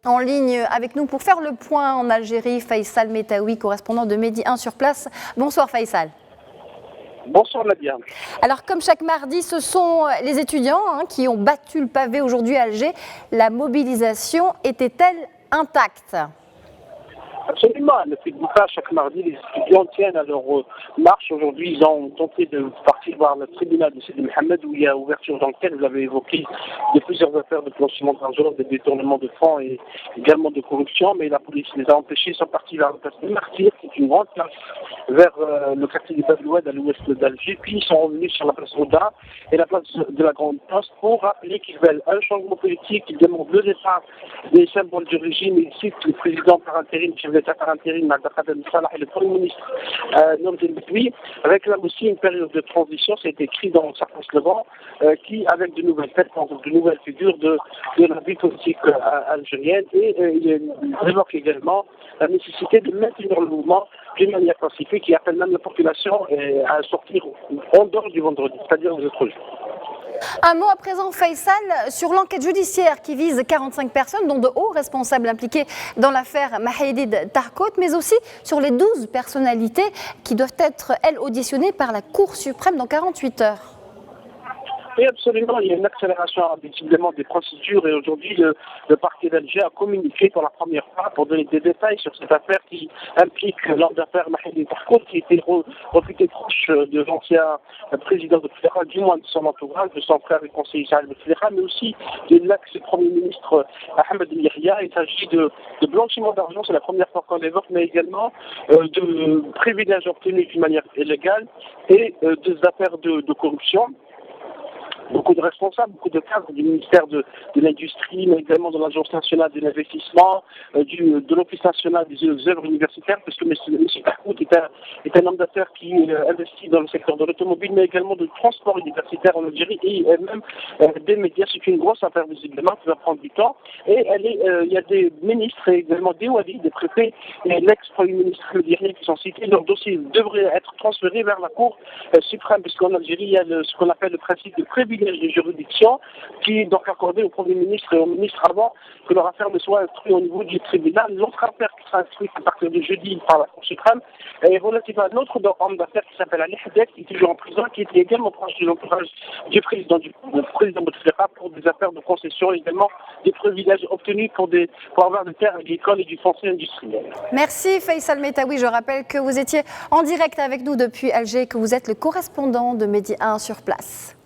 en ligne avec nous pour faire le point en Algérie. Faisal Metaoui, correspondant de Medi 1 sur place. Bonsoir Faisal. Bonsoir Nadia. Alors comme chaque mardi, ce sont les étudiants qui ont battu le pavé aujourd'hui à Alger. La mobilisation était-elle intacte ? Absolument, le fait que chaque mardi, les étudiants tiennent à leur marche. Aujourd'hui, ils ont tenté de partir voir le tribunal de Sidi Mohamed où il y a ouverture d'enquête, vous l'avez évoqué, de plusieurs affaires de blanchiment d'argent, de détournement de fonds et également de corruption, mais la police les a empêchés, ils sont partis vers la place de Martyr, qui est une grande place, vers le quartier du Babloued à l'ouest d'Alger, puis ils sont revenus sur la place Roda et la place de la Grande Place pour rappeler qu'ils veulent un changement politique, qu'ils demandent le départ des symboles du régime, et ici le président par intérim, l'État par intérim, Abdelkader Salah et le Premier ministre Nourdine Boutouy réclament aussi une période de transition, c'est écrit dans certains slogans, qui, avec de nouvelles têtes, de nouvelles figures de la vie politique algérienne, et il évoque également la nécessité de maintenir le mouvement d'une manière pacifique qui appelle même la population à sortir en dehors du vendredi, c'est-à-dire les autres jours. Un mot à présent, Faisal, sur l'enquête judiciaire qui vise 45 personnes, dont de hauts responsables impliqués dans l'affaire Mahedid Tarkout, mais aussi sur les 12 personnalités qui doivent être, elles, auditionnées par la Cour suprême dans 48 heures. Oui, absolument. Il y a une accélération visiblement des procédures et aujourd'hui, le parquet d'Alger a communiqué pour la première fois pour donner des détails sur cette affaire qui implique l'homme d'affaires Mahedid Tarkout, qui était réputé proche de l'ancien président de Bouteflika, du moins de son entourage, de son frère et conseiller Saad Bouteflika, mais aussi de l'ex-premier ministre Ahmed Yahya. Il s'agit de blanchiment d'argent, c'est la première fois qu'on l'évoque, mais également de privilèges obtenus d'une manière illégale et des affaires de corruption. Beaucoup de responsables, beaucoup de cadres du ministère de l'Industrie, mais également de l'Agence nationale de l'investissement, de l'Office national des œuvres universitaires, puisque M. Tarkout est un homme d'affaires qui investit dans le secteur de l'automobile, mais également de transport universitaire en Algérie et même des médias. C'est une grosse affaire visiblement qui va prendre du temps. Et il y a des ministres et également des wadis, des préfets et l'ex-premier ministre algérien qui sont cités. Leurs dossiers devraient être transférés vers la Cour suprême, puisqu'en Algérie, il y a ce qu'on appelle le principe de privilège de juridiction qui est donc accordé au Premier ministre et au ministre avant que leur affaire ne soit instruite au niveau du tribunal. L'autre affaire qui sera instruite à partir de jeudi par la Cour suprême est relative à un autre homme d'affaires qui s'appelle Ali Hadek, qui est toujours en prison, qui était également proche de l'entourage du président Bouteflika pour des affaires de concession, également des privilèges obtenus pour avoir des terres agricoles et du foncier industriel. Merci Faisal Metaoui. Je rappelle que vous étiez en direct avec nous depuis Alger, que vous êtes le correspondant de Medi 1 sur place.